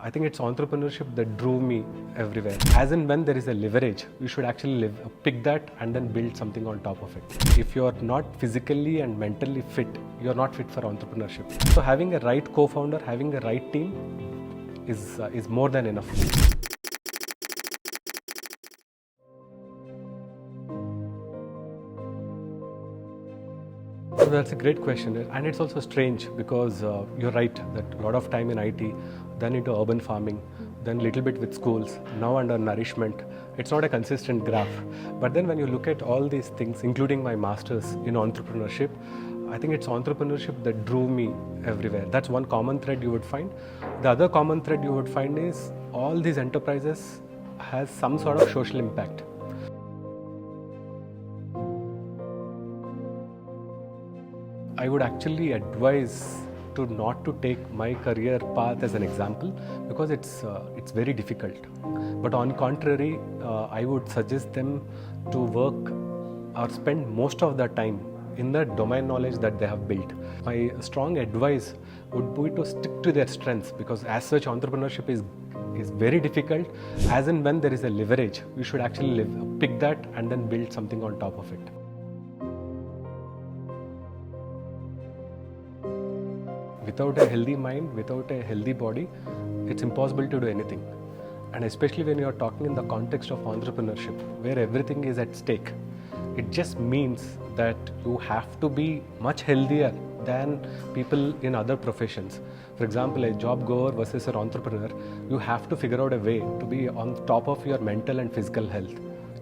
I think it's entrepreneurship that drew me everywhere. As and when there is a leverage, you should actually pick that and then build something on top of it. If you're not physically and mentally fit, you're not fit for entrepreneurship. So having a right co-founder, having a right team is more than enough. So that's a great question, and it's also strange because you're right that a lot of time in IT, then into urban farming, then little bit with schools, now under nourishment. It's not a consistent graph. But then when you look at all these things, including my masters in entrepreneurship, I think it's entrepreneurship that drew me everywhere. That's one common thread you would find. The other common thread you would find is all these enterprises has some sort of social impact. I would actually advise to not to take my career path as an example because it's very difficult. But on contrary, I would suggest them to work or spend most of their time in the domain knowledge that they have built. My strong advice would be to stick to their strengths because as such entrepreneurship is very difficult. As and when there is a leverage, you should actually pick that and then build something on top of it. Without a healthy mind, without a healthy body, it's impossible to do anything. And especially when you're talking in the context of entrepreneurship, where everything is at stake, it just means that you have to be much healthier than people in other professions. For example, a job goer versus an entrepreneur, you have to figure out a way to be on top of your mental and physical health.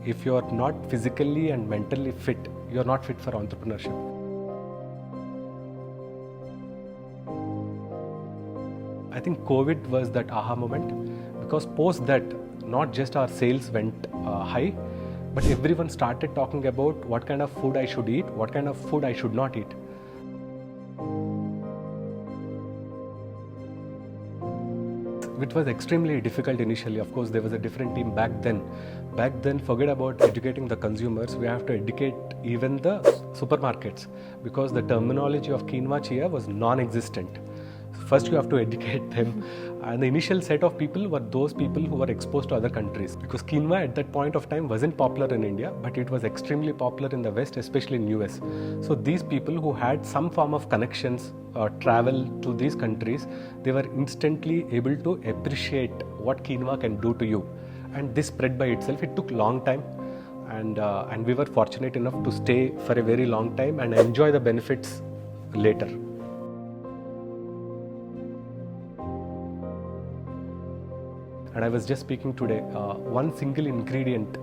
If you're not physically and mentally fit, you're not fit for entrepreneurship. I think COVID was that aha moment because post that, not just our sales went high, but everyone started talking about what kind of food I should eat, what kind of food I should not eat. It was extremely difficult initially. Of course, there was a different team back then. Back then, forget about educating the consumers. We have to educate even the supermarkets because the terminology of quinoa chia was non-existent. First, you have to educate them. And the initial set of people were those people who were exposed to other countries. Because quinoa at that point of time wasn't popular in India, but it was extremely popular in the West, especially in US. So these people who had some form of connections or travel to these countries, they were instantly able to appreciate what quinoa can do to you. And this spread by itself. It took a long time. And we were fortunate enough to stay for a very long time and enjoy the benefits later. And I was just speaking today, one single ingredient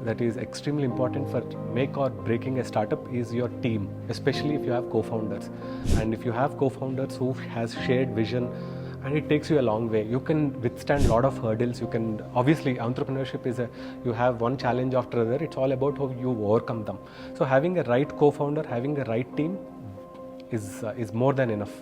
that is extremely important for make or breaking a startup is your team, especially if you have co-founders. And if you have co-founders who has shared vision, and it takes you a long way. You can withstand a lot of hurdles. You can, obviously, entrepreneurship is you have one challenge after another. It's all about how you overcome them. So having a right co-founder, having a right team is more than enough.